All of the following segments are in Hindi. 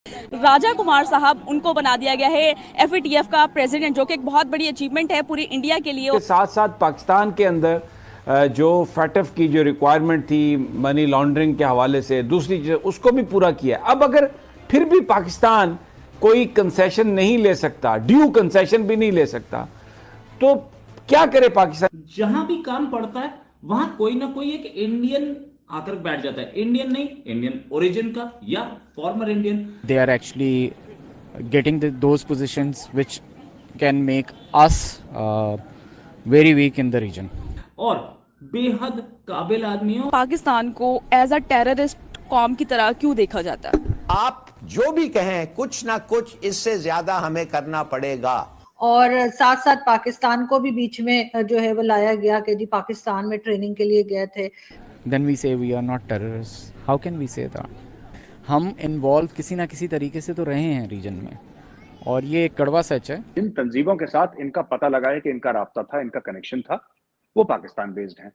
राजा कुमार साहब उनको बना दिया गया है एफएटीएफ का प्रेसिडेंट, जो कि एक बहुत बड़ी अचीवमेंट है पूरी इंडिया के लिए। के साथ साथ पाकिस्तान के अंदर जो फैटफ की जो रिक्वायरमेंट थी मनी लॉन्ड्रिंग के हवाले से, दूसरी चीज़ उसको भी पूरा किया। अब अगर फिर भी पाकिस्तान कोई कंसेशन नहीं ले सकता, ड्यू कंसेशन भी नहीं ले सकता, तो क्या करे पाकिस्तान? जहां भी काम पड़ता है वहां कोई ना कोई एक इंडियन आकर बैठ जाता है। इंडियन नहीं, इंडियन ओरिजिन का या former Indian. They are actually getting those positions which can make us very weak in the region. और बेहद काबिल आदमी हो। पाकिस्तान को एज अ टेररिस्ट कौम की तरह क्यों देखा जाता है? आप जो भी कहें, कुछ ना कुछ इससे ज्यादा हमें करना पड़ेगा। और साथ साथ पाकिस्तान को भी बीच में जो है वो लाया गया कि जी पाकिस्तान में ट्रेनिंग के लिए गए थे। Then we say we are not terrorists. How can we say that? हम इन्वॉल्व किसी ना किसी तरीके से तो रहे हैं रीजन में, और ये एक कड़वा सच है। इन तंजीमों के साथ इनका पता लगा है कि इनका राब्ता था, इनका कनेक्शन था, वो पाकिस्तान बेस्ड हैं।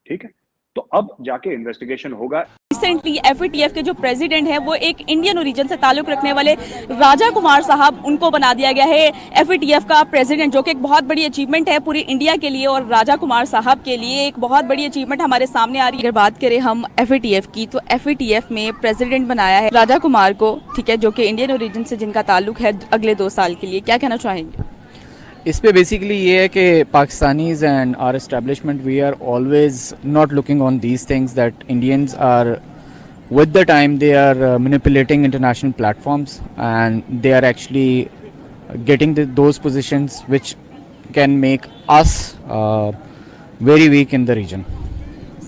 ठीक है, तो अब जाके इन्वेस्टिगेशन होगा। रिसेंटली एफएटीएफ के जो प्रेसिडेंट हैं वो एक इंडियन ओरिजिन से ताल्लुक रखने वाले राजा कुमार साहब, उनको बना दिया गया है एफएटीएफ का प्रेसिडेंट, जो कि एक बहुत बड़ी अचीवमेंट है पूरी इंडिया के लिए और राजा कुमार साहब के लिए एक बहुत बड़ी अचीवमेंट हमारे सामने आ रही है। अगर बात करें हम एफएटीएफ की, तो एफएटीएफ में प्रेसिडेंट बनाया है राजा कुमार को, ठीक है, जो कि इंडियन ओरिजिन से जिनका ताल्लुक है अगले 2 साल के लिए। क्या कहना चाहेंगे इस पे? बेसिकली ये है कि Pakistanis and our establishment, we are always not looking on these things that Indians are with the time they are manipulating international platforms, and they are actually getting those positions which can make us very weak in the region.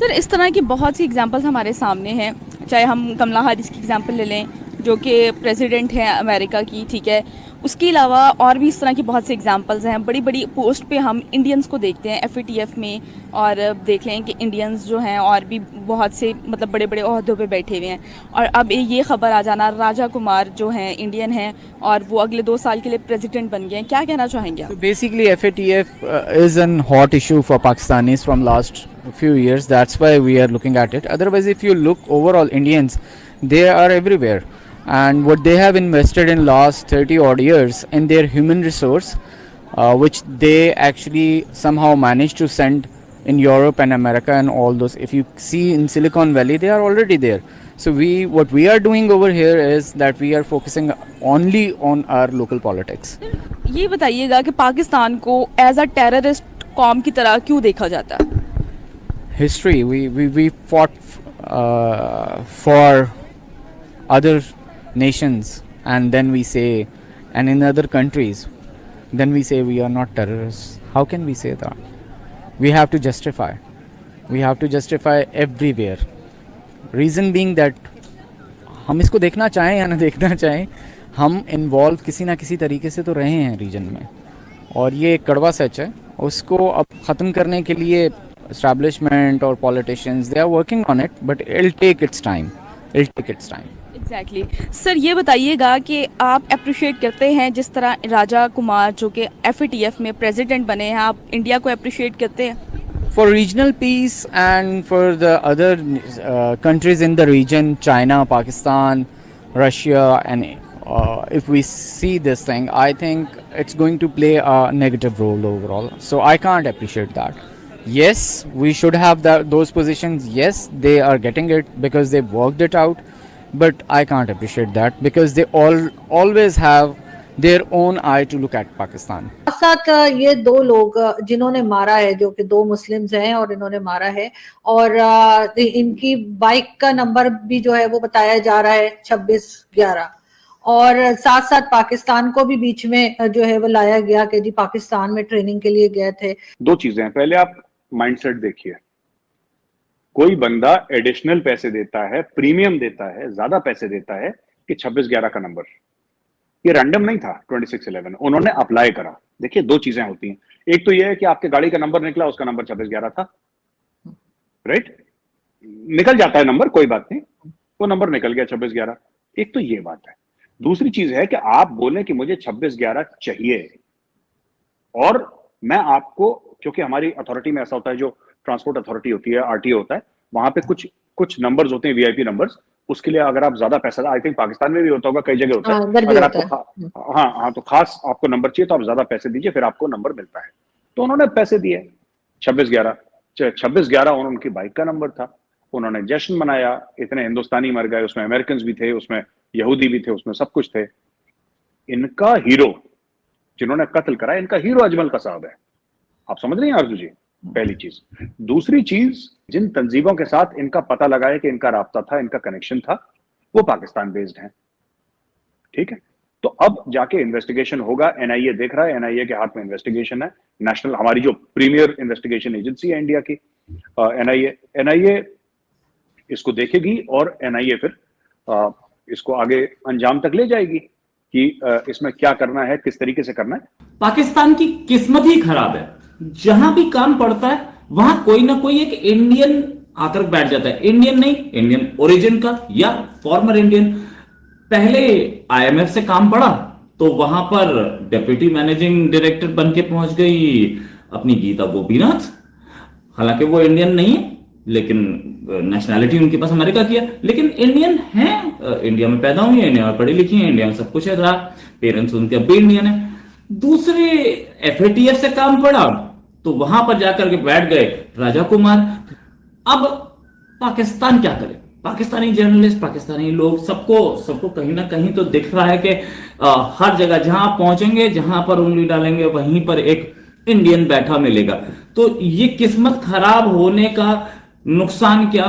Sir, इस तरह की बहुत सी एग्जांपल्स हमारे सामने हैं, चाहे हम कमला हैरिस की एग्जांपल ले लें जो कि प्रेसिडेंट हैं अमेरिका की, ठीक है, उसके अलावा और भी इस तरह की बहुत सी एग्जांपल्स हैं। बड़ी बड़ी पोस्ट पे हम इंडियंस को देखते हैं एफएटीएफ में, और देख लें कि इंडियंस जो हैं और भी बहुत से मतलब बड़े बड़े ओहदों पे बैठे हुए हैं। और अब ये खबर आ जाना राजा कुमार जो हैं इंडियन हैं और वो अगले 2 साल के लिए प्रेसिडेंट बन गए हैं, क्या कहना चाहेंगे आप? So basically FATF is an hot issue for Pakistanis from last few years. That's why we are looking at it. Otherwise, if you look overall, Indians, they are everywhere. And what they have invested in last 30 odd years in their human resource, which they actually somehow managed to send in Europe and America and all those. If you see in Silicon Valley, they are already there. So what we are doing over here is that we are focusing only on our local politics. ये बताइएगा कि पाकिस्तान को एज अ टेररिस्ट कौम की तरह क्यों देखा जाता है? History, we fought for other nations, and then we say, and in other countries, then we say we are not terrorists. How can we say that? We have to justify. We have to justify everywhere. Reason being that हम इसको देखना चाहें या ना देखना चाहें, हम इन्वॉल्व किसी ना किसी तरीके से तो रहे हैं रीजन में, और ये एक कड़वा सच है। उसको अब ख़त्म करने के लिए establishment or politicians, they are working on it, but it'll take its time. Exactly. Sir, ये बताइएगा कि आप अप्रिशिएट करते हैं जिस तरह राजा कुमार जो कि एफएटीएफ में प्रेसिडेंट बने हैं, आप इंडिया को अप्रिशिएट करते हैं? For regional peace and for the other countries in the region, China, Pakistan, Russia, and if we see this thing, I think it's going to play a negative role overall. So I can't appreciate that. Yes, we should have those positions. Yes, they are getting it because they've worked it out. But I can't appreciate that because they always have their own eye to look at Pakistan. साथ ये 2 लोग जिन्होंने मारा है, जो कि 2 मुस्लिम्स हैं और इन्होंने मारा है, और इनकी बाइक का नंबर भी जो है वो बताया जा रहा है 2611, और साथ साथ पाकिस्तान को भी बीच में जो है वो लाया गया कि जी पाकिस्तान में ट्रेनिंग के लिए गए थे। 2 चीजें हैं, पहले आप माइंडसेट देखिए। कोई बंदा एडिशनल पैसे देता है, प्रीमियम देता है, ज्यादा पैसे देता है कि 2611 का नंबर, ये रैंडम नहीं था। 2611 उन्होंने अप्लाई करा। देखिए 2 चीजें होती हैं, एक तो ये है कि आपके गाड़ी का नंबर निकला, उसका नंबर 2611 था, राइट, निकल जाता है नंबर, कोई बात नहीं, वो नंबर निकल गया 2611। एक तो ये बात है। दूसरी चीज है कि आप बोले कि मुझे 2611 चाहिए, और मैं आपको, क्योंकि हमारी अथॉरिटी में ऐसा होता है, जो ट्रांसपोर्ट अथॉरिटी होती है, आरटीओ होता है, वहां पे कुछ नंबर्स होते हैं, वीआईपी नंबर्स, उसके लिए अगर आप ज्यादा पैसा, आई थिंक पाकिस्तान में भी होता होगा, कई जगह होता है, हाँ, इधर भी अगर होता आपको हाँ तो खास आपको नंबर चाहिए तो आप ज्यादा पैसे दीजिए, फिर आपको नंबर मिलता है। तो उन्होंने पैसे दिए 26/11 और उनकी बाइक का नंबर था। उन्होंने जश्न मनाया, इतने हिंदुस्तानी मर गए, उसमें अमेरिकन भी थे, उसमें यहूदी भी थे, उसमें सब कुछ थे। इनका हीरो जिन्होंने कत्ल करा, इनका हीरो अजमल कसाब है। आप समझ रही हैं आरजू जी? पहली चीज। दूसरी चीज, जिन तंजीमों के साथ इनका पता लगाया कि इनका राब्ता था, इनका कनेक्शन था, वो पाकिस्तान बेस्ड हैं। ठीक है, तो अब जाके इन्वेस्टिगेशन होगा, एनआईए देख रहा है, एनआईए के हाथ में इन्वेस्टिगेशन है, नेशनल, हमारी जो प्रीमियर इन्वेस्टिगेशन एजेंसी है इंडिया की एनआईए इसको देखेगी और एनआईए फिर इसको आगे अंजाम तक ले जाएगी कि इसमें क्या करना है, किस तरीके से करना है। पाकिस्तान की किस्मत ही खराब है, जहां भी काम पड़ता है वहां कोई ना कोई एक इंडियन आकर बैठ जाता है। इंडियन नहीं, इंडियन ओरिजिन का या फॉर्मर इंडियन। पहले आईएमएफ से काम पड़ा तो वहां पर डेप्यूटी मैनेजिंग डायरेक्टर बन के पहुंच गई अपनी गीता गोपीनाथ। हालांकि वो इंडियन नहीं है, लेकिन नेशनैलिटी उनके पास अमेरिका की है, लेकिन इंडियन है, इंडिया में पैदा हुई है, इंडिया में पढ़ी लिखी है, इंडिया में सब कुछ है, रहा पेरेंट्स उनके अब भी इंडियन है। दूसरे एफएटीएफ से काम पड़ा तो वहां पर जाकर के बैठ गए राजा कुमार। अब पाकिस्तान क्या करे? पाकिस्तानी जर्नलिस्ट, पाकिस्तानी लोग, सबको कहीं ना कहीं तो दिख रहा है कि हर जगह जहां पहुंचेंगे, जहां पर उंगली डालेंगे, वहीं पर एक इंडियन बैठा मिलेगा। तो ये किस्मत खराब होने का नुकसान क्या?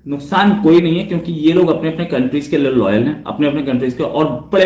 नुकसान कोई नहीं है, क्योंकि ये लोग अपने अपने कंट्रीज के लिए लॉयल हैं, अपने अपने कंट्रीज के, और बड़े